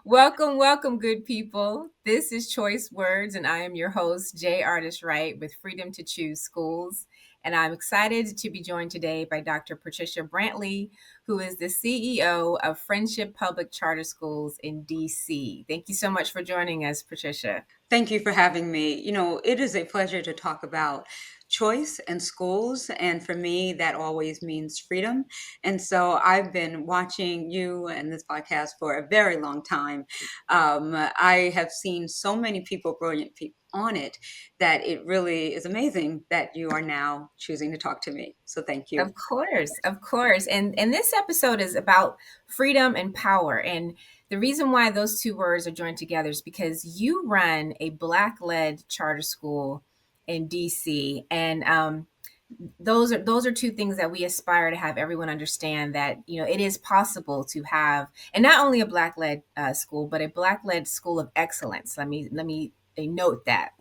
Welcome, welcome, good people. This is Choice Words, and I am your host, Jay Artist Wright with Freedom to Choose Schools. And I'm excited to be joined today by Dr. Patricia Brantley, who is the CEO of Friendship Public Charter Schools in DC. Thank you so much for joining us, Patricia. Thank you for having me. It is a pleasure to talk about choice and schools. And for me, that always means freedom. And so I've been watching you and this podcast for a very long time. I have seen so many people, brilliant people on it, that it really is amazing that you are now choosing to talk to me. So thank you. Of course, of course. And this episode is about freedom and power. And the reason why those two words are joined together is because you run a Black-led charter school in DC, and those are two things that we aspire to have everyone understand, that it is possible to have, and not only a Black-led school, but a Black-led school of excellence. Let me note that.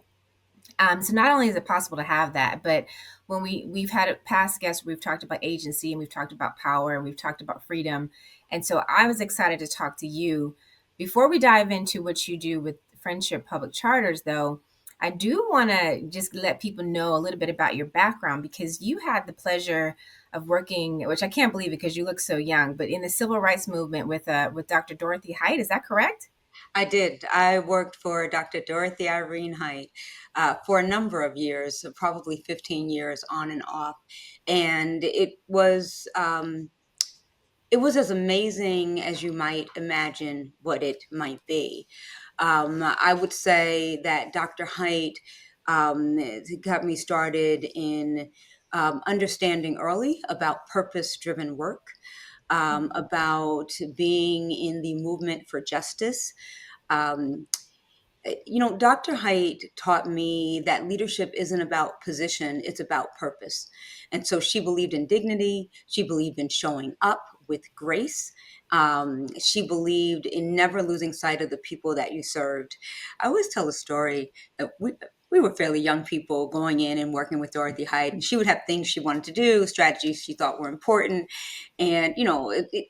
So not only is it possible to have that, but when we've had past guests, we've talked about agency and we've talked about power and we've talked about freedom. And so I was excited to talk to you. Before we dive into what you do with Friendship Public Charters, though, I do want to just let people know a little bit about your background, because you had the pleasure of working, which I can't believe it because you look so young, but in the civil rights movement with Dr. Dorothy Height. Is that correct? I did. I worked for Dr. Dorothy Height for a number of years, probably 15 years on and off. And it was as amazing as you might imagine what it might be. I would say that Dr. Height got me started in understanding early about purpose-driven work, about being in the movement for justice. Um, Dr. Height taught me that leadership isn't about position, it's about purpose. And so she believed in dignity, she believed in showing up with grace. She believed in never losing sight of the people that you served. I always tell a story that we were fairly young people going in and working with Dorothy Height, and she would have things she wanted to do, strategies she thought were important. And,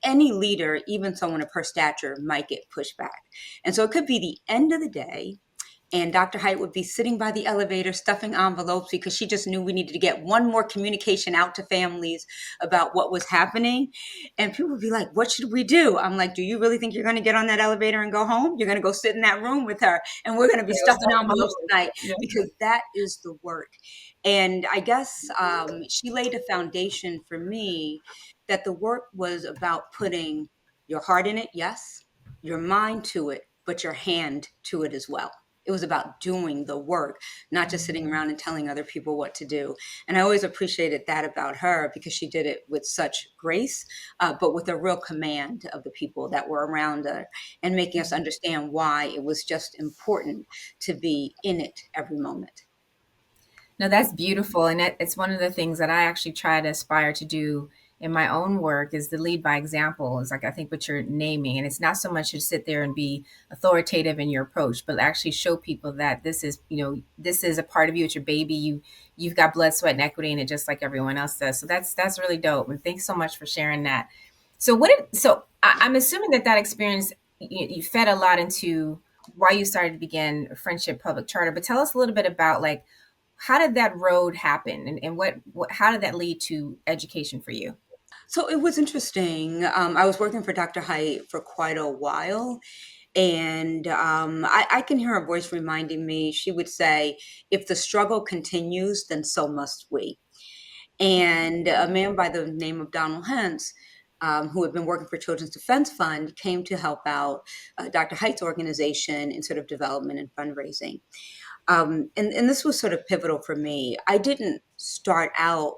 any leader, even someone of her stature, might get pushed back. And so it could be the end of the day, and Dr. Height would be sitting by the elevator stuffing envelopes because she just knew we needed to get one more communication out to families about what was happening. And people would be like, "What should we do?" I'm like, "Do you really think you're going to get on that elevator and go home? You're going to go sit in that room with her, and we're going to be stuffing envelopes tonight," Yeah. because that is the work. And I guess she laid a foundation for me that the work was about putting your heart in it, yes, your mind to it, but your hand to it as well. It was about doing the work, not just sitting around and telling other people what to do. And I always appreciated that about her because she did it with such grace, but with a real command of the people that were around her and making us understand why it was just important to be in it every moment. No, that's beautiful. And it's one of the things that I actually try to aspire to do in my own work, is to lead by example. Is like, I think, what you're naming. And it's not so much to sit there and be authoritative in your approach, but actually show people that this is a part of you. It's your baby. You've got blood, sweat, and equity in it, just like everyone else does. So that's really dope. And thanks so much for sharing that. I'm assuming that experience, you fed a lot into why you started to begin Friendship Public Charter. But tell us a little bit about, like, how did that road happen, and how did that lead to education for you? So it was interesting. I was working for Dr. Height for quite a while, and I can hear her voice reminding me. She would say, "If the struggle continues, then so must we." And a man by the name of Donald Hentz, who had been working for Children's Defense Fund, came to help out Dr. Height's organization in sort of development and fundraising. And this was sort of pivotal for me. I didn't start out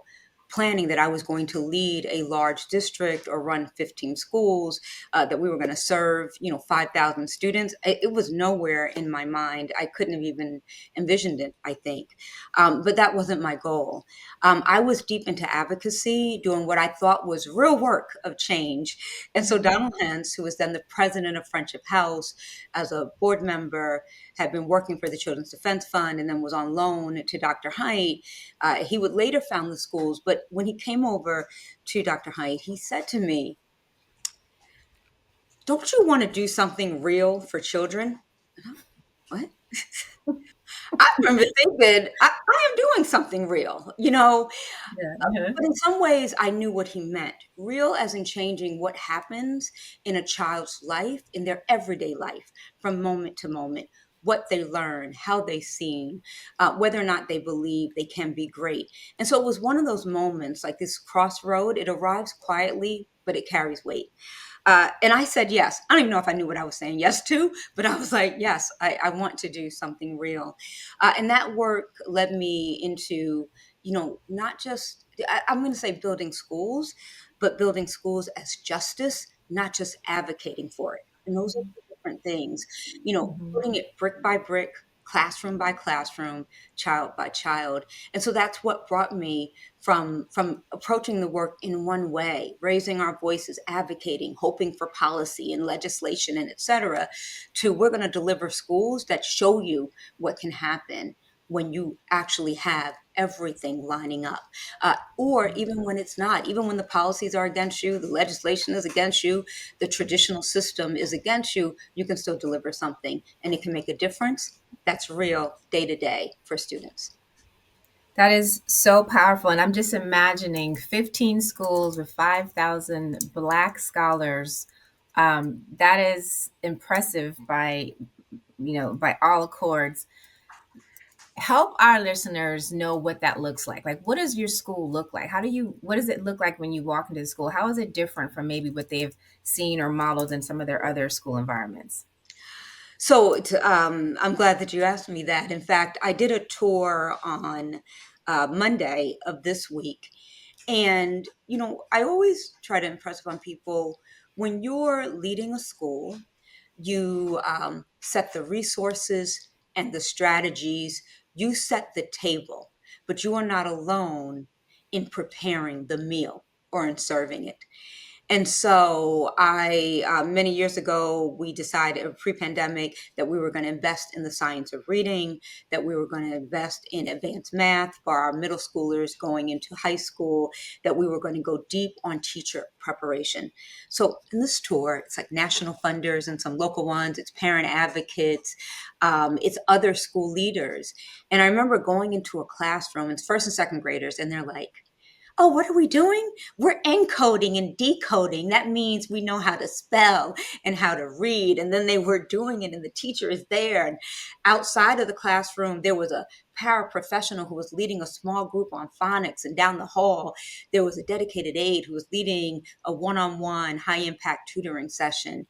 planning that I was going to lead a large district or run 15 schools, that we were going to serve, 5,000 students. It was nowhere in my mind. I couldn't have even envisioned it, I think. But that wasn't my goal. I was deep into advocacy, doing what I thought was real work of change. And so Donald Hentz, who was then the president of Friendship House, as a board member, had been working for the Children's Defense Fund and then was on loan to Dr. Height. He would later found the schools, but when he came over to Dr. Height, he said to me, don't you want to do something real for children? What? I remember thinking, I am doing something real, Yeah. Uh-huh. but in some ways, I knew what he meant. Real as in changing what happens in a child's life, in their everyday life, from moment to moment, what they learn, how they see, whether or not they believe they can be great. And so it was one of those moments, like this crossroad. It arrives quietly, but it carries weight. And I said yes. I don't even know if I knew what I was saying yes to, but I was like, yes, I want to do something real. And that work led me into, not just, I'm going to say building schools, but building schools as justice, not just advocating for it. And those are two different things, Mhm. putting it brick by brick, classroom by classroom, child by child. And so that's what brought me from approaching the work in one way, raising our voices, advocating, hoping for policy and legislation and et cetera, to we're going to deliver schools that show you what can happen when you actually have everything lining up, or even when it's not, even when the policies are against you, the legislation is against you, the traditional system is against you, you can still deliver something and it can make a difference that's real day to day for students. That is so powerful. And I'm just imagining 15 schools with 5,000 Black scholars. That is impressive by all accords. Help our listeners know what that looks like. Like, what does your school look like? What does it look like when you walk into the school? How is it different from maybe what they've seen or modeled in some of their other school environments? I'm glad that you asked me that. In fact, I did a tour on Monday of this week. And, I always try to impress upon people when you're leading a school, you set the resources and the strategies, you set the table, but you are not alone in preparing the meal or in serving it. And so many years ago, we decided pre-pandemic that we were going to invest in the science of reading, that we were going to invest in advanced math for our middle schoolers going into high school, that we were going to go deep on teacher preparation. So in this tour, it's like national funders and some local ones, it's parent advocates, it's other school leaders. And I remember going into a classroom, it's first and second graders, and they're like, oh, what are we doing? We're encoding and decoding. That means we know how to spell and how to read. And then they were doing it, and the teacher is there. And outside of the classroom, there was a paraprofessional who was leading a small group on phonics. And down the hall, there was a dedicated aide who was leading a one on one, high impact tutoring session.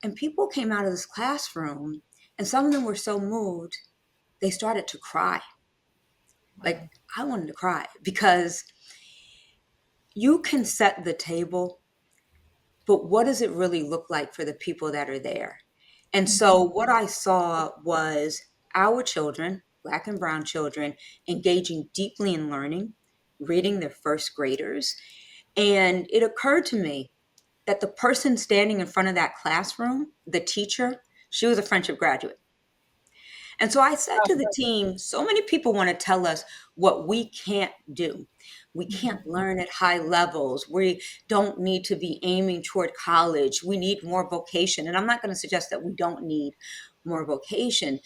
And people came out of this classroom, and some of them were so moved, they started to cry. Like, Wow. I wanted to cry because you can set the table, but what does it really look like for the people that are there? And so Mhm. what I saw was our children, Black and Brown children, engaging deeply in learning, reading their first graders. And it occurred to me that the person standing in front of that classroom, the teacher, she was a Friendship graduate. And so I said to the team, so many people want to tell us what we can't do. We can't Mhm. learn at high levels. We don't need to be aiming toward college. We need more vocation. And I'm not going to suggest that we don't need more vocation,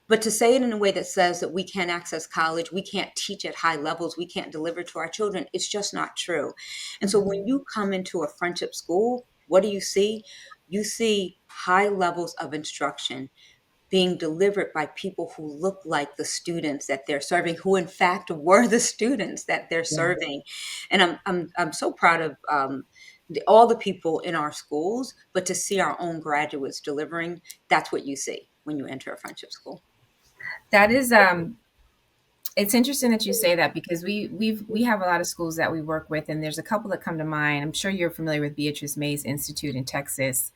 but to say it in a way that says that we can't access college, we can't teach at high levels, we can't deliver to our children, it's just not true. And so when Mhm. you come into a friendship school, what do you see? You see high levels of instruction being delivered by people who look like the students that they're serving, who in fact were the students that they're Yeah. serving. And I'm so proud of all the people in our schools, but to see our own graduates delivering, that's what you see when you enter a friendship school. That is it's interesting that you say that because we have a lot of schools that we work with, and there's a couple that come to mind. I'm sure you're familiar with Beatrice Mays Institute in Texas.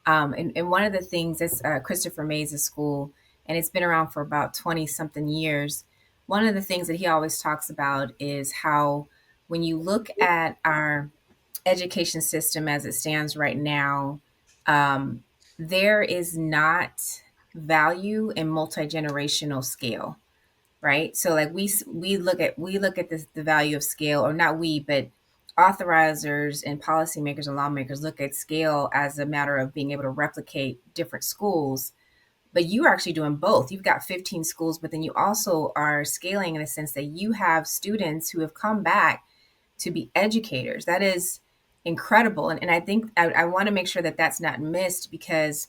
And one of the things is Christopher Mays' school, and it's been around for about 20 something years. One of the things that he always talks about is how when you look at our education system as it stands right now, um, there is not value in multi-generational scale, right? So like we look at the value of scale, or not we, but authorizers and policymakers and lawmakers look at scale as a matter of being able to replicate different schools, but you are actually doing both. You've got 15 schools, but then you also are scaling in the sense that you have students who have come back to be educators. That is incredible. And I think I want to make sure that that's not missed, because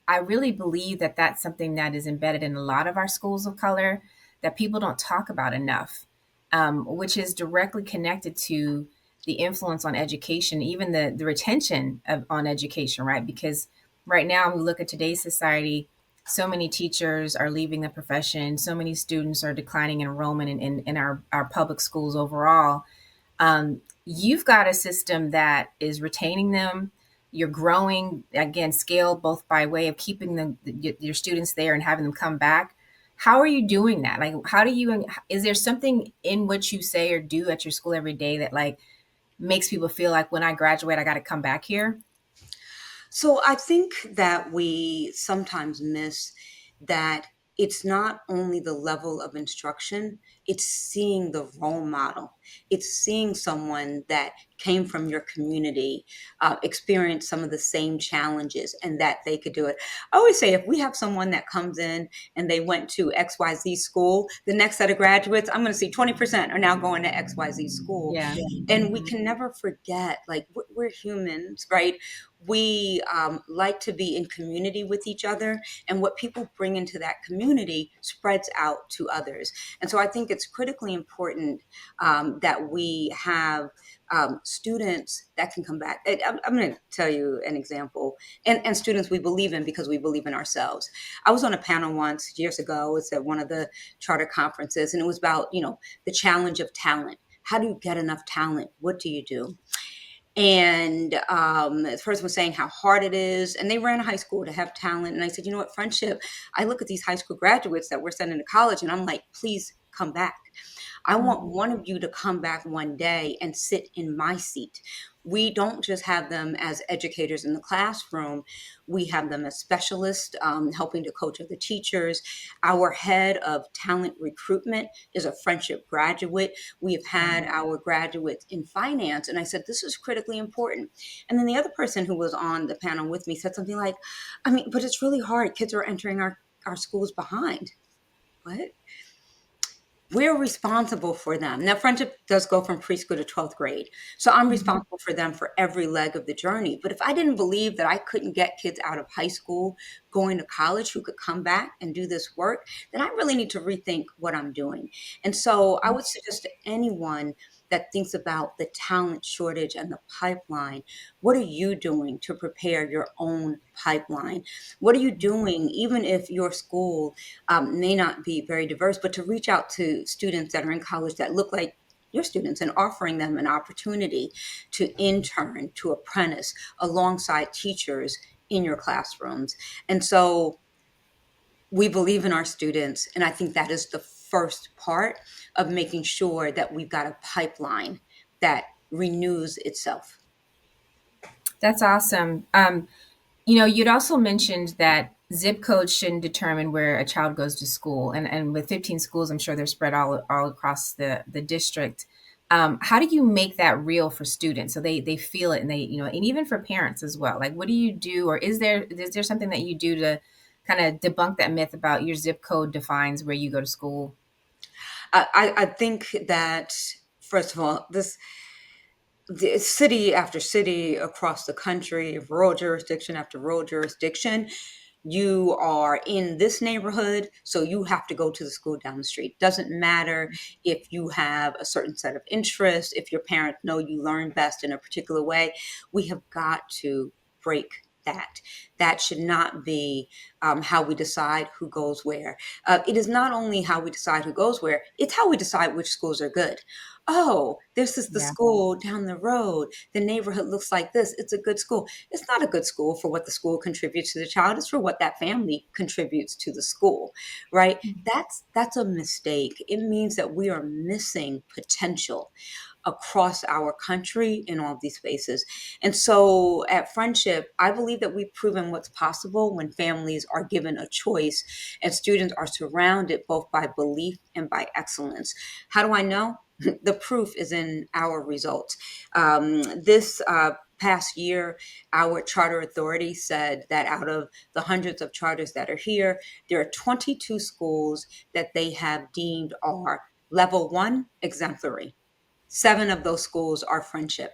I really believe that that's something that is embedded in a lot of our schools of color that people don't talk about enough, which is directly connected to the influence on education, even the retention on education, right? Because right now, when we look at today's society, so many teachers are leaving the profession, so many students are declining enrollment in our public schools overall. You've got a system that is retaining them. You're growing, again, scale both by way of keeping your students there and having them come back. How are you doing that? Like, how do you, is there something in what you say or do at your school every day that like makes people feel like when I graduate, I got to come back here? So I think that we sometimes miss that it's not only the level of instruction, it's seeing the role model. It's seeing someone that came from your community, experienced some of the same challenges, and that they could do it. I always say if we have someone that comes in and they went to XYZ school, the next set of graduates, I'm going to see 20% are now going to XYZ school. Yeah. And we can never forget, like, we're humans, right? We like to be in community with each other, and what people bring into that community spreads out to others. And so I think it's critically important that we have students that can come back. I'm going to tell you an example, and students we believe in because we believe in ourselves. I was on a panel once years ago. It's at one of the charter conferences, and it was about, the challenge of talent. How do you get enough talent? What do you do? And the person was saying how hard it is. And they ran a high school to have talent. And I said, you know what, Friendship, I look at these high school graduates that we're sending to college, and I'm like, please come back. I want one of you to come back one day and sit in my seat. We don't just have them as educators in the classroom. We have them as specialists, helping to coach other teachers. Our head of talent recruitment is a Friendship graduate. We have had our graduates in finance. And I said, this is critically important. And then the other person who was on the panel with me said something like, I mean, but it's really hard. Kids are entering our schools behind. What? We're responsible for them. Now, Friendship does go from preschool to 12th grade. So I'm Mhm. responsible for them for every leg of the journey. But if I didn't believe that I couldn't get kids out of high school going to college who could come back and do this work, then I really need to rethink what I'm doing. And so I would suggest to anyone that thinks about the talent shortage and the pipeline, what are you doing to prepare your own pipeline? What are you doing, even if your school may not be very diverse, but to reach out to students that are in college that look like your students and offering them an opportunity to intern, to apprentice alongside teachers in your classrooms. And so we believe in our students. And I think that is the first part of making sure that we've got a pipeline that renews itself. That's awesome. You'd also mentioned that zip codes shouldn't determine where a child goes to school, and with 15 schools, I'm sure they're spread all across the district. How do you make that real for students so they feel it, and and even for parents as well? Like, what do you do, or is there something that you do to kind of debunk that myth about your zip code defines where you go to school? I think that, first of all, the city after city across the country, rural jurisdiction after rural jurisdiction, you are in this neighborhood, so you have to go to the school down the street. Doesn't matter if you have a certain set of interests, if your parents know you learn best in a particular way. We have got to break that. That should not be how we decide who goes where. It is not only how we decide who goes where, it's how we decide which schools are good. Oh, this is the Yeah. school down the road. The neighborhood looks like this. It's a good school. It's not a good school for what the school contributes to the child. It's for what that family contributes to the school, right? That's a mistake. It means that we are missing potential across our country in all of these spaces. And so at Friendship, I believe that we've proven what's possible when families are given a choice and students are surrounded both by belief and by excellence. How do I know? The proof is in our results. This past year, our charter authority said that out of the hundreds of charters that are here, there are 22 schools that they have deemed are level one exemplary. Seven of those schools are Friendship.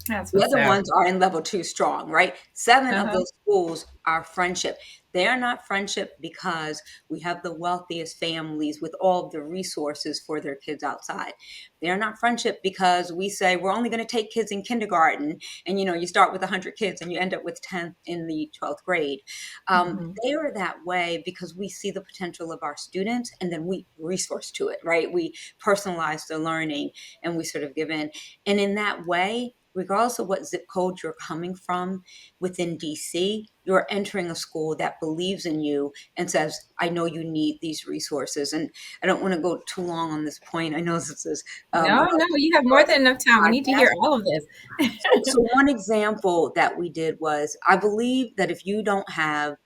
That's The what's other up. ones are in level two strong, right? Seven of Uh-huh. those schools are Friendship. They are not Friendship because we have the wealthiest families with all of the resources for their kids outside. They are not Friendship because we say we're only going to take kids in kindergarten, and you start with 100 kids and you end up with 10 in the 12th grade. Mhm. They are that way because we see the potential of our students and then we resource to it, right? We personalize the learning and we sort of give in. And in that way, regardless of what zip code you're coming from within DC, you're entering a school that believes in you and says, I know you need these resources. And I don't want to go too long on this point. I know this is No, about no, you have more than enough time. We need to podcast. hear all of this. So one example that we did was I believe that if you don't have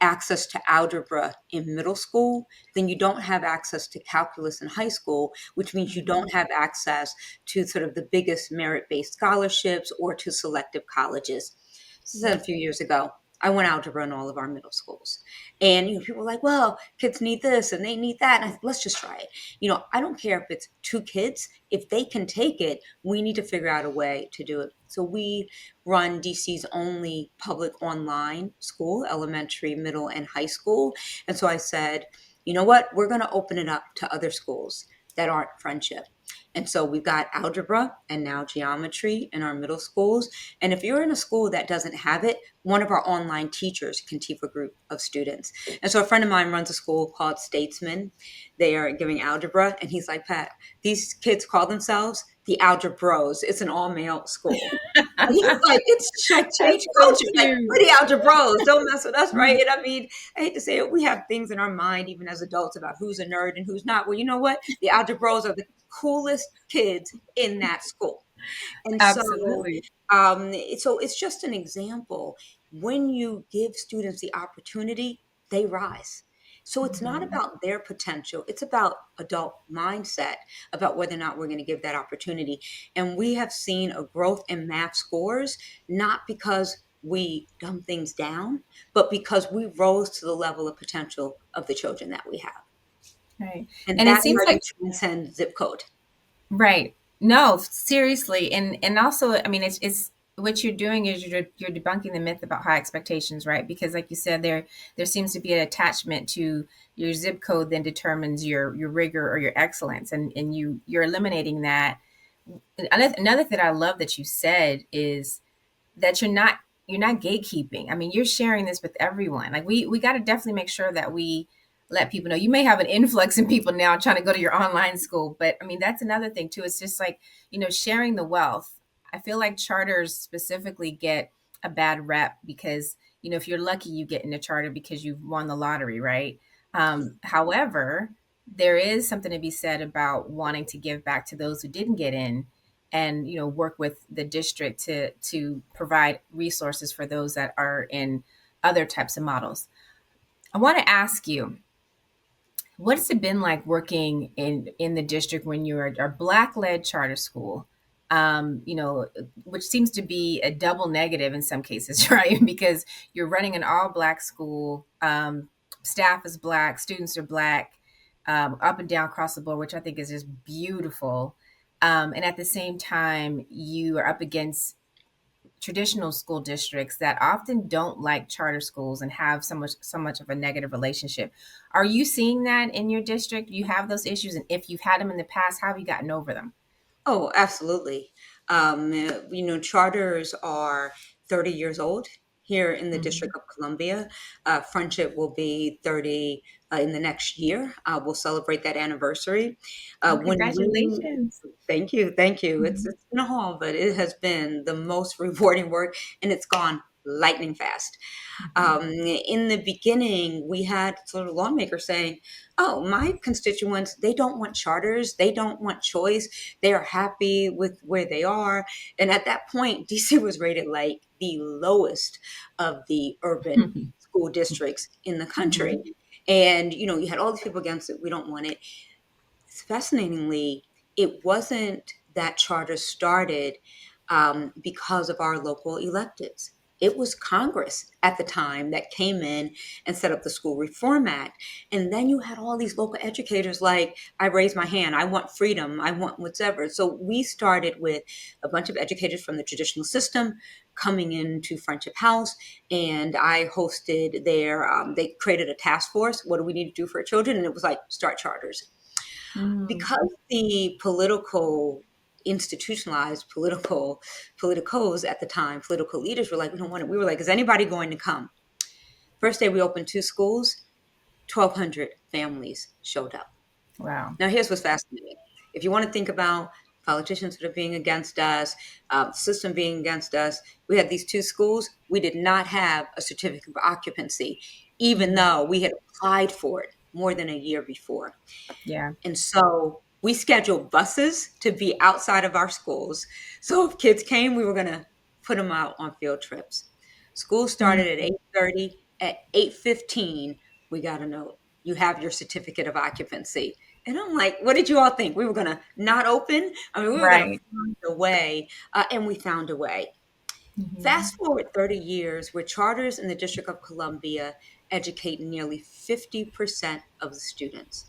access to algebra in middle school, then you don't have access to calculus in high school, which means you Mhm. don't have access to sort of the biggest merit-based scholarships or to selective colleges. This is a few years ago. I went algebra in all of our middle schools. And people were like, well, kids need this and they need that. And let's just try it. I don't care if it's two kids. If they can take it, we need to figure out a way to do it. So we run DC's only public online school, elementary, middle, and high school. And so I said, you know what? We're going to open it up to other schools that aren't Friendship. And so we've got algebra and now geometry in our middle schools. And if you're in a school that doesn't have it, one of our online teachers can teach a group of students. And so a friend of mine runs a school called Statesman. They are giving algebra. And he's like, Pat, these kids call themselves the Algebra Bros. It's an all male school. He was like, it's like That's change so culture. Like, cute. we're the algebra bros. Don't mess with us, right? And I mean, I hate to say it, we have things in our mind, even as adults, about who's a nerd and who's not. Well, you know what? The algebra bros are the coolest kids in that school. And Absolutely. so it's just an example. When you give students the opportunity, they rise. So it's not Mhm. about their potential. It's about adult mindset about whether or not we're going to give that opportunity. And we have seen a growth in math scores, not because we dumb things down, but because we rose to the level of potential of the children that we have. Right. And And it that's seems how like you transcend zip code. right. No, seriously. And also, I mean, it's what you're doing is you're debunking the myth about high expectations, right? Because like you said, there seems to be an attachment to your zip code then determines your rigor or your excellence. And you're eliminating that. Another thing I love that you said is that you're not gatekeeping. I mean, you're sharing this with everyone. Like we got to definitely make sure that we let people know. You may have an influx in people now trying to go to your online school, but I mean that's another thing too. It's just like, sharing the wealth. I feel like charters specifically get a bad rep because, if you're lucky you get in a charter because you've won the lottery, right? However, there is something to be said about wanting to give back to those who didn't get in and work with the district to provide resources for those that are in other types of models. I want to ask you, what's it been like working in the district when you're a black led charter school, which seems to be a double negative in some cases, right? Because you're running an all black school, staff is black, students are black, up and down across the board, which I think is just beautiful. And at the same time, you are up against traditional school districts that often don't like charter schools and have so much of a negative relationship. Are you seeing that in your district? You have those issues, and if you've had them in the past, how have you gotten over them? Oh, absolutely. Charters are 30 years old here in the Mhm. District of Columbia. Friendship will be 30 in the next year. We'll celebrate that anniversary. Oh, When we congratulations. Thank you, thank you. It's Mhm. it's been a haul, but it has been the most rewarding work, and it's gone lightning fast. Mhm. In the beginning, we had sort of lawmakers saying, "Oh, my constituents, they don't want charters, they don't want choice, they are happy with where they are." And at that point, DC was rated like the lowest of the urban Mhm. school districts in the country. Mhm. And you had all these people against it. We don't want it. Fascinatingly, it wasn't that charter started because of our local electeds. It was Congress at the time that came in and set up the School Reform Act. And then you had all these local educators like, I raised my hand, I want freedom, I want whatever. So we started with a bunch of educators from the traditional system coming into Friendship House, and I hosted they created a task force. What do we need to do for our children? And it was like, start charters. Mm, Because the political institutionalized politicos at the time, political leaders were like, we don't want it. We were like, is anybody going to come? First day we opened 2 schools, 1,200 families showed up. wow. Now here's what's fascinating. If you want to think about politicians that are being against us, system being against us, we had these 2 schools. We did not have a certificate of occupancy, even Mhm. though we had applied for it more than a year before. Yeah. And so we scheduled buses to be outside of our schools. So if kids came, we were going to put them out on field trips. School started at Mhm. 8:30. At 8:15, we got a note. You have your certificate of occupancy. And I'm like, what did you all think? We were going to not open? I mean, we were going to Right. find a way, and we found a way. Mhm. Fast forward 30 years, where charters in the District of Columbia educate nearly 50% of the students,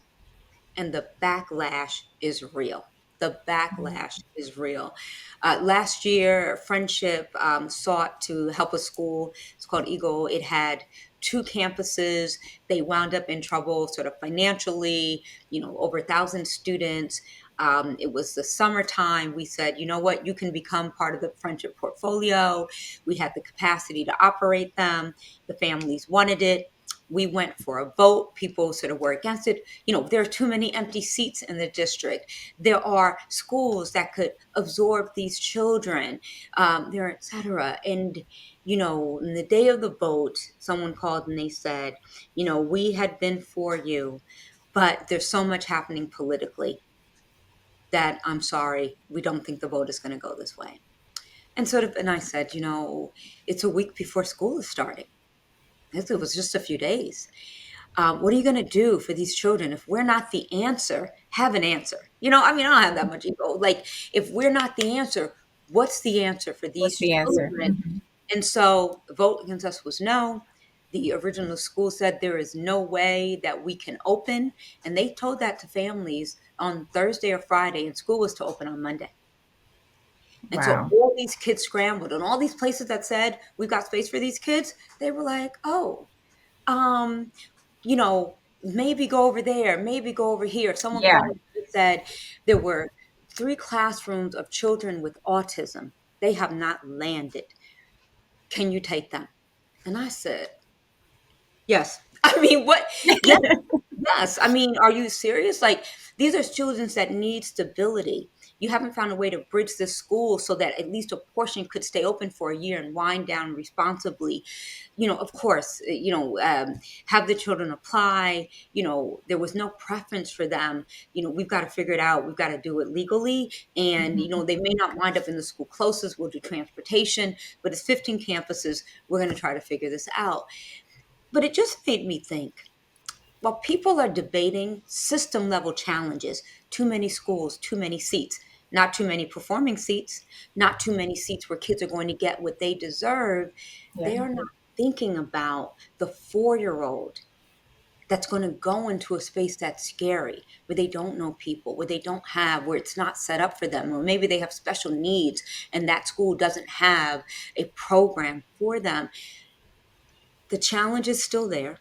and the backlash is real. The Mhm. backlash is real. Last year, Friendship sought to help a school. It's called Eagle. It had 2 campuses. They wound up in trouble, sort of financially. Over 1,000 students. It was the summertime. We said, you know what, you can become part of the Friendship portfolio. We had the capacity to operate them. The families wanted it. We went for a vote. People sort of were against it. There are too many empty seats in the district. There are schools that could absorb these children, there, et cetera. And, in the day of the vote, someone called and they said, we had been for you, but there's so much happening politically that I'm sorry, we don't think the vote is going to go this way. And I said, it's a week before school is starting. It was just a few days. What are you going to do for these children if we're not the answer? Have an answer. I mean, I don't have that much ego. Like, if we're not the answer, what's the answer for What's these the answer? children? Mhm. And so the vote against us was no. The original school said there is no way that we can open. And they told that to families on Thursday or Friday, and school was to open on Monday. And so Wow. all these kids scrambled, and all these places that said we've got space for these kids, they were like, oh, um, maybe go over there, maybe go over here. Someone Yeah. called me and said there were 3 classrooms of children with autism. They have not landed. Can you take them? And I said, yes. I mean, what? Yes, yes. I mean, are you serious? Like, these are children that need stability. You haven't found a way to bridge this school so that at least a portion could stay open for a year and wind down responsibly. Of course, have the children apply. There was no preference for them. We've got to figure it out. We've got to do it legally. And, Mhm. they may not wind up in the school closest. We'll do transportation, but it's 15 campuses. We're going to try to figure this out. But it just made me think, while people are debating system level challenges, too many schools, too many seats, not too many performing seats, not too many seats where kids are going to get what they deserve, Yeah. they are not thinking about the 4-year-old that's going to go into a space that's scary, where they don't know people, where it's not set up for them, or maybe they have special needs and that school doesn't have a program for them. The challenge is still there.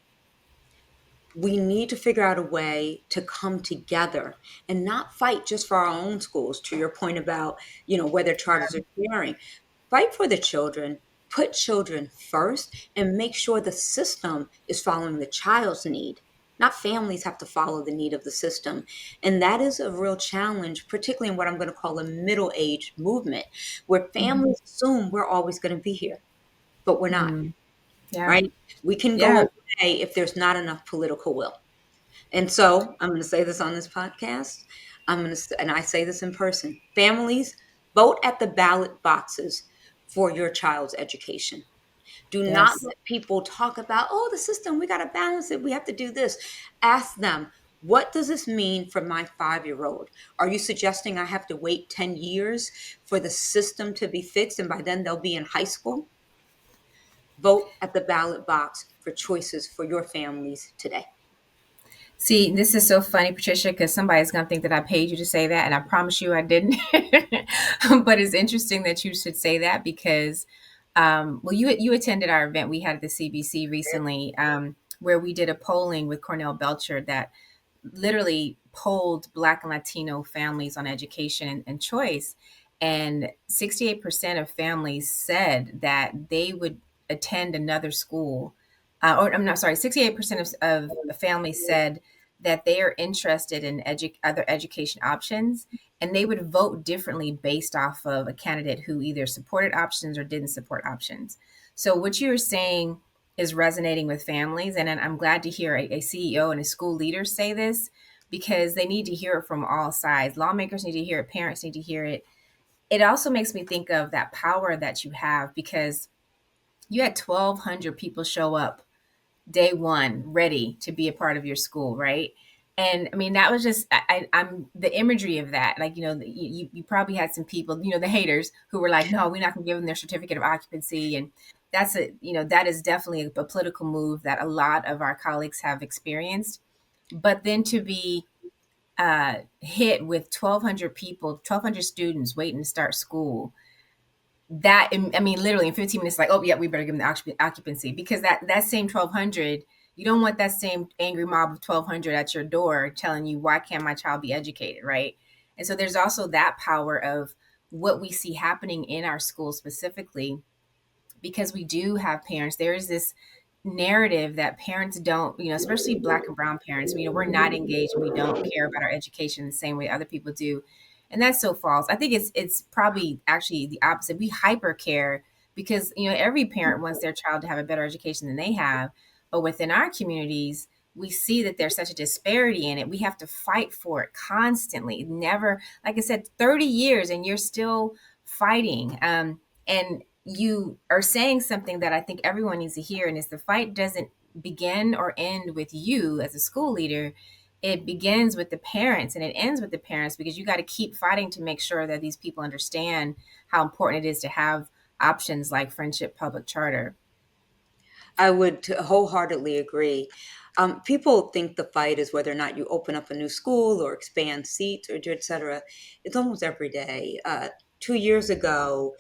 We need to figure out a way to come together and not fight just for our own schools, to your point about whether charters are sharing. Fight for the children, put children first, and make sure the system is following the child's need. Not families have to follow the need of the system. And that is a real challenge, particularly in what I'm going to call a middle-aged movement, where Mhm. families assume we're always going to be here, but we're not. Mm. Yeah. Right? We can go Yeah. away if there's not enough political will. And so I'm going to say this on this podcast. And I say this in person. Families, vote at the ballot boxes for your child's education. Do not Yes. let people talk about, oh, the system, we got to balance it. We have to do this. Ask them, What does this mean for my 5-year-old? Are you suggesting I have to wait 10 years for the system to be fixed and by then they'll be in high school? Vote at the ballot box for choices for your families today. See, this is so funny, Patricia, because somebody's going to think that I paid you to say that, and I promise you I didn't. But it's interesting that you should say that because, well, you attended our event we had at the CBC recently, where we did a polling with Cornell Belcher that literally polled Black and Latino families on education and choice. And 68% of families said that they would attend another school. Or I'm not sorry, 68% of families said that they are interested in other education options, and they would vote differently based off of a candidate who either supported options or didn't support options. So what you're saying is resonating with families. And I'm glad to hear a CEO and a school leader say this because they need to hear it from all sides. Lawmakers need to hear it, parents need to hear it. It also makes me think of that power that you have because you had 1,200 people show up day one ready to be a part of your school, right? And I mean, that was just, I'm the imagery of that. Like, you probably had some people, the haters who were like, no, we're not going to give them their certificate of occupancy. And that is definitely a political move that a lot of our colleagues have experienced. But then to be hit with 1,200 people, 1,200 students waiting to start school, that I mean, literally in 15 minutes, like, oh yeah, we better give them the occupancy because that same 1,200, you don't want that same angry mob of 1,200 at your door telling you why can't my child be educated, right? And so there's also that power of what we see happening in our schools specifically because we do have parents. There is this narrative that parents don't, especially Black and brown parents, we're not engaged and we don't care about our education the same way other people do. And that's so false. I think it's probably actually the opposite. We hyper care because, every parent wants their child to have a better education than they have. But within our communities, we see that there's such a disparity in it. We have to fight for it constantly. Never, like I said, 30 years and you're still fighting. And you are saying something that I think everyone needs to hear, and it's the fight doesn't begin or end with you as a school leader. It begins with the parents and it ends with the parents because you got to keep fighting to make sure that these people understand how important it is to have options like Friendship Public Charter. I would wholeheartedly agree. People think the fight is whether or not you open up a new school or expand seats or do et cetera. It's almost every day. 2 years ago,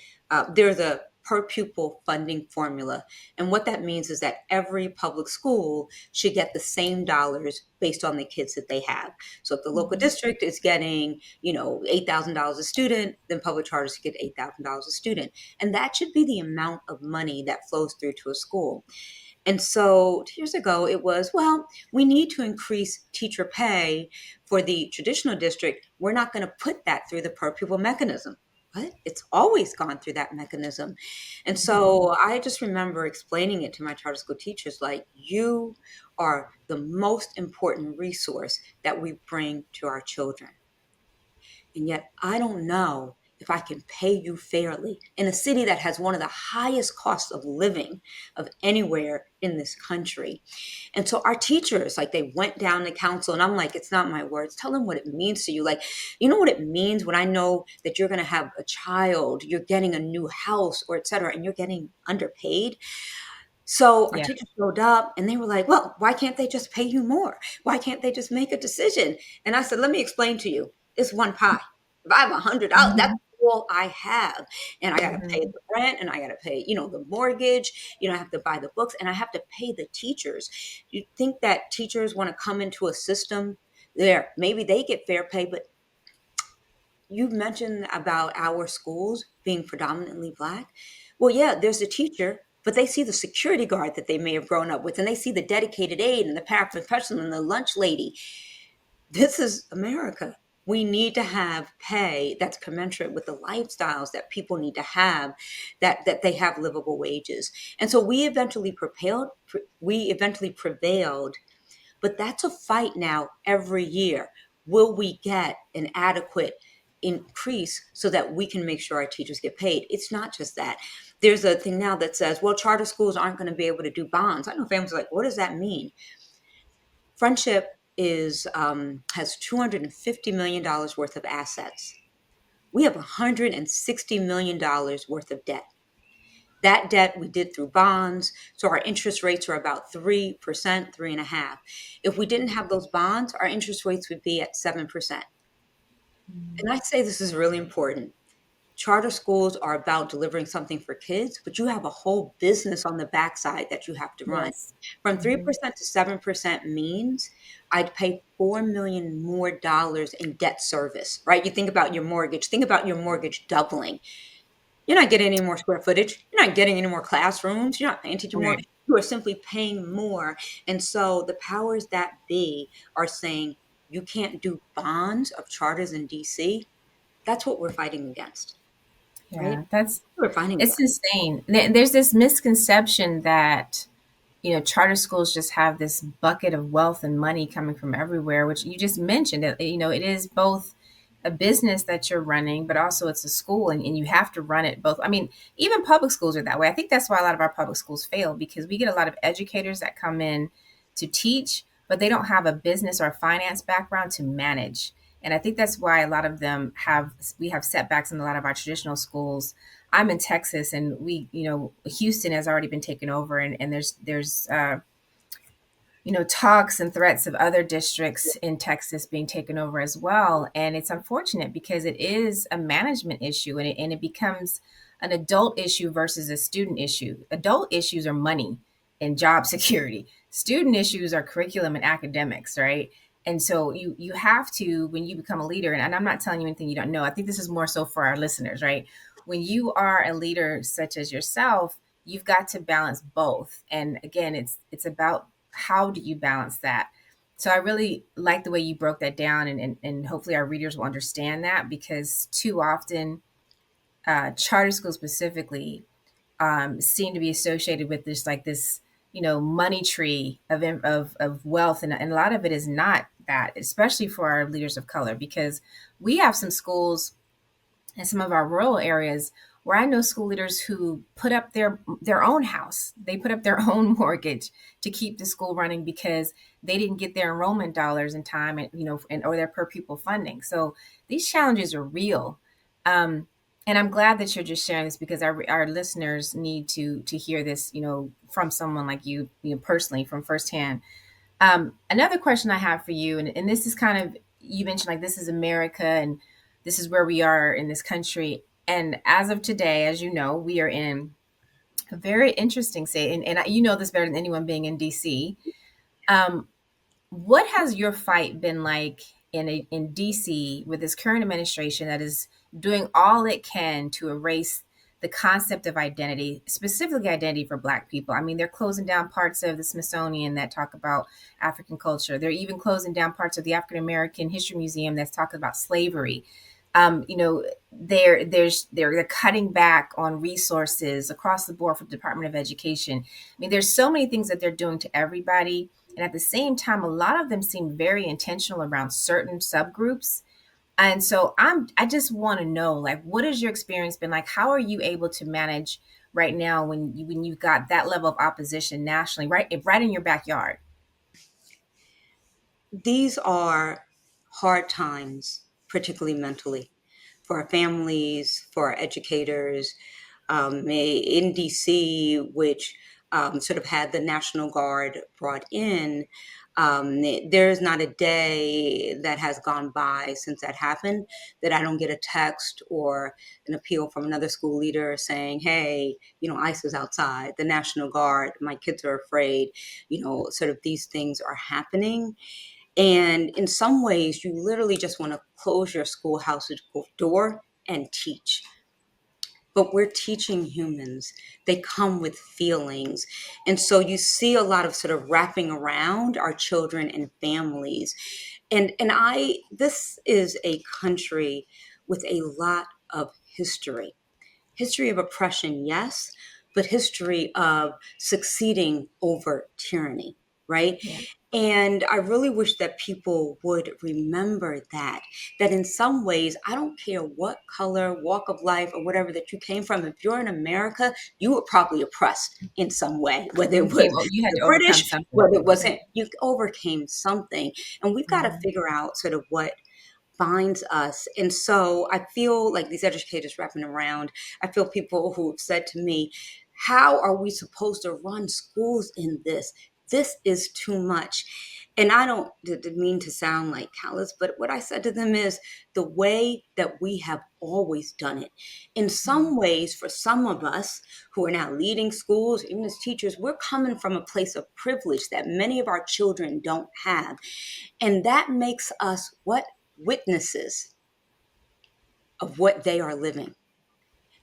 there's a per pupil funding formula. And what that means is that every public school should get the same dollars based on the kids that they have. So if the local Mhm. district is getting, $8,000 a student, then public charters get $8,000 a student. And that should be the amount of money that flows through to a school. And so 2 years ago, it was, well, we need to increase teacher pay for the traditional district. We're not going to put that through the per pupil mechanism. But it's always gone through that mechanism. And Mhm. so I just remember explaining it to my charter school teachers like, you are the most important resource that we bring to our children. And yet, I don't know if I can pay you fairly in a city that has one of the highest costs of living of anywhere in this country. And so our teachers, like they went down to council and I'm like, it's not my words. Tell them what it means to you. Like, you know what it means when I know that you're going to have a child, you're getting a new house or et cetera, and you're getting underpaid. So our Yeah. teachers showed up and they were like, well, why can't they just pay you more? Why can't they just make a decision? And I said, let me explain to you. It's one pie. If I have $100, that's Mhm. all I have. And I got to pay Mhm. the rent and I got to pay, the mortgage, I have to buy the books and I have to pay the teachers. You think that teachers want to come into a system there, maybe they get fair pay, but you mentioned about our schools being predominantly Black. Well, yeah, there's a teacher, but they see the security guard that they may have grown up with, and they see the dedicated aide and the paraprofessional and the lunch lady. This is America. We need to have pay that's commensurate with the lifestyles that people need to have, that they have livable wages. And so we eventually prevailed, but that's a fight now every year. Will we get an adequate increase so that we can make sure our teachers get paid? It's not just that. There's a thing now that says, well, charter schools aren't going to be able to do bonds. I know families are like, what does that mean? Friendship has $250 million worth of assets. We have $160 million worth of debt. That debt we did through bonds, so our interest rates are about 3%, 3.5%. If we didn't have those bonds, our interest rates would be at 7%. And I say this is really important. Charter schools are about delivering something for kids, but you have a whole business on the backside that you have to run. Yes. From Mhm. 3% to 7% means I'd pay $4 million more in debt service, right? You think about your mortgage, think about your mortgage doubling. You're not getting any more square footage. You're not getting any more classrooms. You're not paying teaching more. Right. You are simply paying more. And so the powers that be are saying you can't do bonds of charters in DC. That's what we're fighting against, right? Yeah, that's We're fighting it's against. insane. There's this misconception that charter schools just have this bucket of wealth and money coming from everywhere, which you just mentioned. It is both a business that you're running, but also it's a school, and you have to run it both. I mean, even public schools are that way. I think that's why a lot of our public schools fail because we get a lot of educators that come in to teach, but they don't have a business or finance background to manage. And I think that's why a lot of them we have setbacks in a lot of our traditional schools. I'm in Texas, and Houston has already been taken over, and there's talks and threats of other districts in Texas being taken over as well. And it's unfortunate because it is a management issue, and it becomes an adult issue versus a student issue. Adult issues are money and job security. Student issues are curriculum and academics, right? And so you have to, when you become a leader, and I'm not telling you anything you don't know. I think this is more so for our listeners, right? When you are a leader such as yourself, you've got to balance both. And again, it's about how do you balance that? So I really like the way you broke that down, and hopefully our readers will understand that because too often, charter schools specifically seem to be associated with this money tree of wealth, and a lot of it is not that, especially for our leaders of color, because we have some schools in some of our rural areas where I know school leaders who put up their own house. They put up their own mortgage to keep the school running because they didn't get their enrollment dollars in time, and or their per pupil funding. So these challenges are real. And I'm glad that you're just sharing this because our listeners need to hear this, from someone like you personally, from firsthand. Another question I have for you, and this is kind of, you mentioned like this is America and this is where we are in this country. And as of today, as you know, we are in a very interesting state. And you know this better than anyone being in DC. Um, what has your fight been like in DC with this current administration that is doing all it can to erase the concept of identity, specifically identity for Black people? I mean, they're closing down parts of the Smithsonian that talk about African culture. They're even closing down parts of the African American History Museum that's talking about slavery. They're cutting back on resources across the board for the Department of Education. I mean, there's so many things that they're doing to everybody, and at the same time, a lot of them seem very intentional around certain subgroups. And so I just want to know, like, what has your experience been like? How are you able to manage right now when you've got that level of opposition nationally, right in your backyard? These are hard times, particularly mentally, for our families, for our educators. In DC, which sort of had the National Guard brought in, there's not a day that has gone by since that happened that I don't get a text or an appeal from another school leader saying, hey, ICE is outside, the National Guard, my kids are afraid, sort of these things are happening. And in some ways, you literally just want to close your schoolhouse's door and teach. But we're teaching humans. They come with feelings. And so you see a lot of sort of wrapping around our children and families. And this is a country with a lot of history. History of oppression, yes, but history of succeeding over tyranny, right? Yeah. And I really wish that people would remember that in some ways, I don't care what color, walk of life, or whatever that you came from. If you're in America, you were probably oppressed in some way, whether it was You had the to overcome British, something. whether it wasn't, you overcame something. And we've got to Mhm. figure out sort of what binds us. And so I feel like these educators wrapping around, I feel people who have said to me, how are we supposed to run schools in this? This is too much. And I don't mean to sound like callous, but what I said to them is the way that we have always done it. In some ways, for some of us who are now leading schools, even as teachers, we're coming from a place of privilege that many of our children don't have. And that makes us what? Witnesses of what they are living.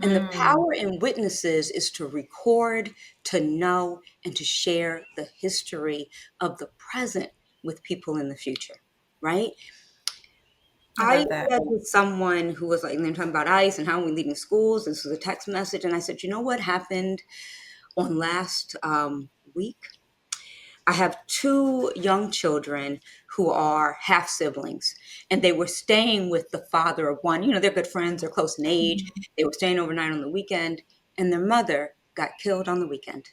And the Mm, power in witnesses is to record, to know, and to share the history of the present with people in the future, right? I I love that. said to someone who was like, they're talking about ICE and how we're leaving schools. This was a text message. And I said, you know what happened on last week? I have two young children who are half siblings, and they were staying with the father of one. You know, they're good friends, they're close in age. Mhm. They were staying overnight on the weekend, and their mother got killed on the weekend.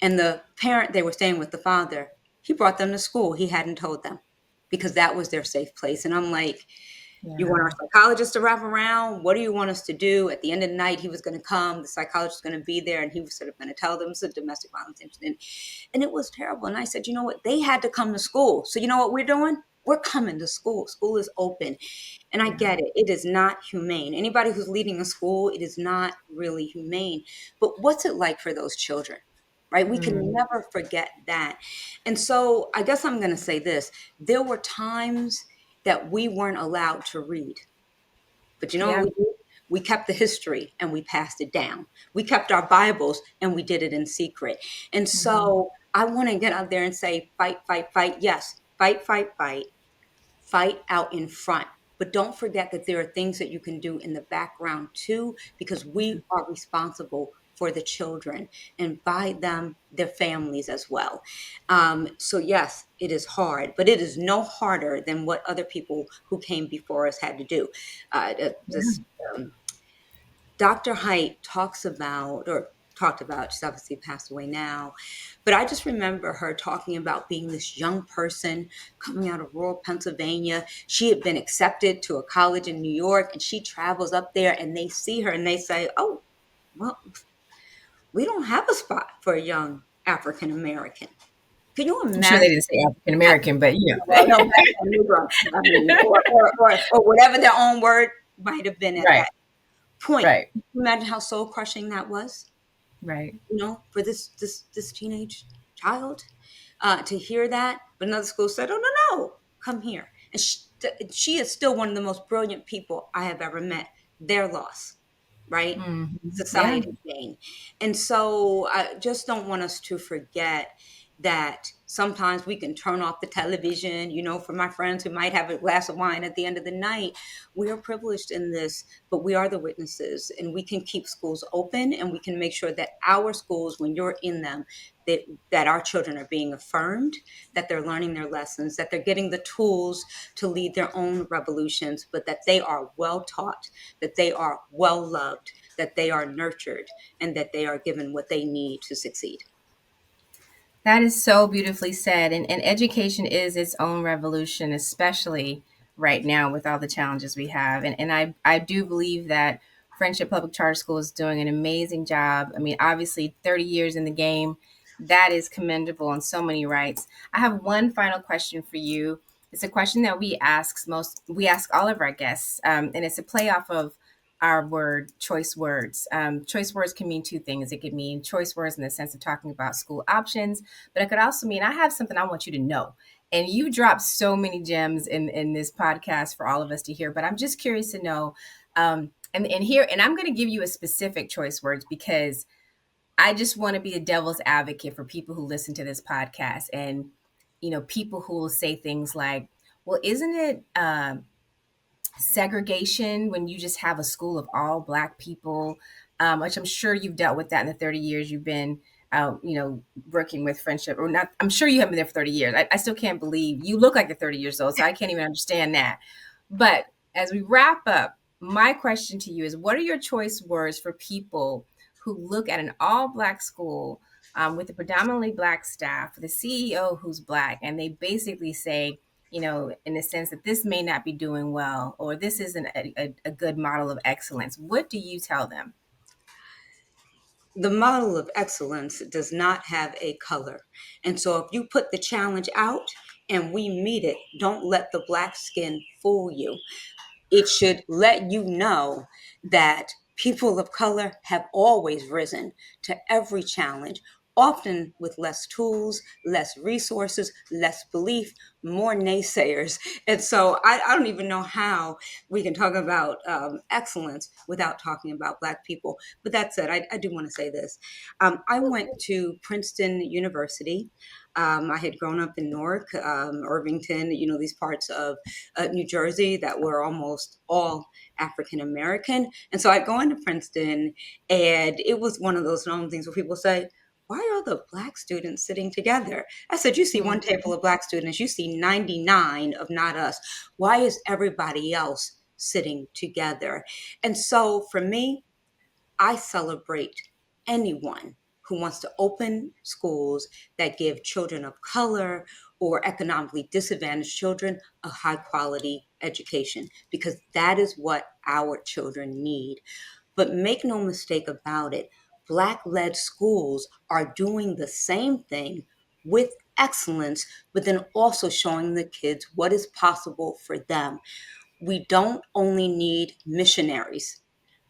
And the parent they were staying with, the father, he brought them to school. He hadn't told them because that was their safe place. And I'm like, you want our Yeah. psychologist to wrap around? What do you want us to do? At the end of the night, he was going to come. The psychologist was going to be there, and he was sort of going to tell them it's a domestic violence incident. And it was terrible. And I said, you know what? They had to come to school. So you know what we're doing? We're coming to school. School is open. And I Yeah. get it. It is not humane. Anybody who's leading a school, it is not really humane. But what's it like for those children? Right? We can Mm, never forget that. And so I guess I'm going to say this. There were times that we weren't allowed to read. But you know what yeah. we did? We kept the history and we passed it down. We kept our Bibles and we did it in secret. And Mhm. so I want to get out there and say, fight, fight, fight. Yes, fight, fight, fight. Fight out in front. But don't forget that there are things that you can do in the background too, because we are responsible for the children and by them, their families as well. So, yes, it is hard, but it is no harder than what other people who came before us had to do. This um, Dr. Height talks about, or talked about, she's obviously passed away now, but I just remember her talking about being this young person coming out of rural Pennsylvania. She had been accepted to a college in New York, and she travels up there, and they see her and they say, oh, well, we don't have a spot for a young African American. Can you I'm sure they imagine didn't say African that? American, but Well, no, back then, Negro, I mean, or whatever their own word might have been at right, that point. right, Can you imagine how soul crushing that was? right. You know, for this teenage child to hear that. But another school said, "Oh no, come here." And she is still one of the most brilliant people I have ever met. Their loss, right? Yeah, Society gain. And so I just don't want us to forget that sometimes we can turn off the television, you know, for my friends who might have a glass of wine at the end of the night. We are privileged in this, but we are the witnesses, and we can keep schools open, and we can make sure that our schools, when you're in them, that, that our children are being affirmed, that they're learning their lessons, that they're getting the tools to lead their own revolutions, but that they are well taught, that they are well loved, that they are nurtured, and that they are given what they need to succeed. that is so beautifully said. And education is its own revolution, especially right now with all the challenges we have. And I do believe that Friendship Public Charter School is doing an amazing job. I mean, obviously, 30 years in the game, that is commendable on so many rights. I have one final question for you. It's a question that we ask all of our guests, and it's a play off of our word choice words. Choice words can mean two things. It could mean choice words in the sense of talking about school options, but it could also mean I have something I want you to know. And you dropped so many gems in this podcast for all of us to hear. But I'm just curious to know, and I'm going to give you a specific choice words because I just want to be a devil's advocate for people who listen to this podcast, and people who will say things like, "Well, isn't it segregation when you just have a school of all Black people?" Which I'm sure you've dealt with that in the 30 years you've been working with friendship or not. I'm sure you haven't been there for 30 years. I still can't believe you look like you're 30 years old. So I can't even understand that. But as we wrap up, my question to you is what are your choice words for people who look at an all Black school with a predominantly Black staff, with a CEO who's Black, and they basically say, in the sense that this may not be doing well, or this isn't a good model of excellence? What do you tell them? The model of excellence does not have a color. And so if you put the challenge out and we meet it, don't let the black skin fool you. It should let you know that people of color have always risen to every challenge, often with less tools, less resources, less belief, more naysayers. And so I don't even know how we can talk about excellence without talking about Black people. But that said, I do want to say this. I went to Princeton University. I had grown up in Newark, Irvington, these parts of New Jersey that were almost all African American. And so I'd go into Princeton, and it was one of those known things where people say, why are the Black students sitting together? I said, you see one table of Black students, you see 99 of not us. Why is everybody else sitting together? And so for me, I celebrate anyone who wants to open schools that give children of color or economically disadvantaged children a high quality education, because that is what our children need. But make no mistake about it, Black led schools are doing the same thing with excellence, but then also showing the kids what is possible for them. We don't only need missionaries,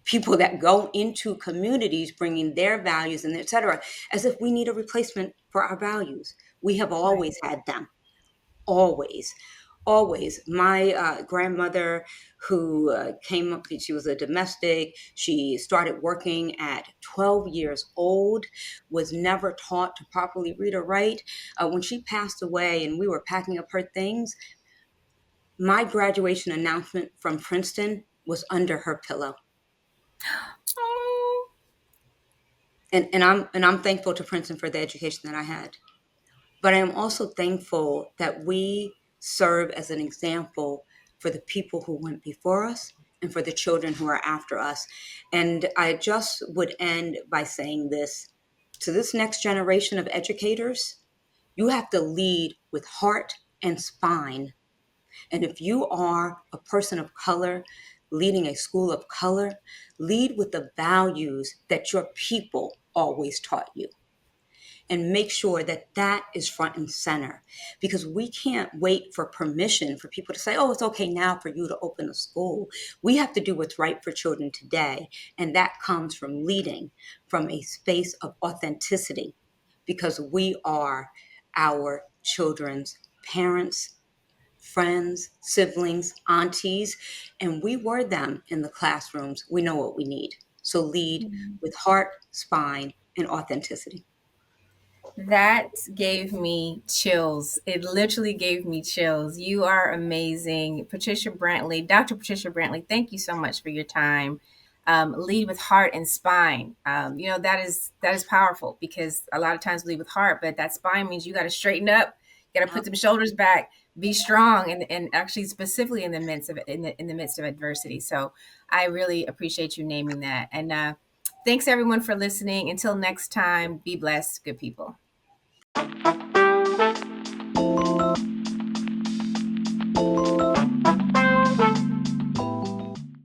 people that go into communities bringing their values and et cetera, as if we need a replacement for our values. We have Right. always had them, always. Always. My grandmother, who came up, she was a domestic. She started working at 12 years old, was never taught to properly read or write. When she passed away and we were packing up her things, my graduation announcement from Princeton was under her pillow. Oh, And I'm thankful to Princeton for the education that I had. But I am also thankful that we serve as an example for the people who went before us and for the children who are after us. And I just would end by saying this to this next generation of educators: you have to lead with heart and spine. And if you are a person of color leading a school of color, lead with the values that your people always taught you, and make sure that that is front and center, because we can't wait for permission for people to say, oh, it's okay now for you to open a school. We have to do what's right for children today. And that comes from leading from a space of authenticity, because we are our children's parents, friends, siblings, aunties, and we were them in the classrooms. We know what we need. So lead with heart, spine, and authenticity. that gave me chills. It literally gave me chills. You are amazing. Patricia Brantley, Dr. Patricia Brantley, thank you so much for your time. Lead with heart and spine. That is powerful, because a lot of times we lead with heart, but that spine means you got to straighten up, you got to put Yep. them shoulders back, be strong, and actually specifically in the midst of adversity. So I really appreciate you naming that. And thanks everyone for listening. Until next time, be blessed, good people.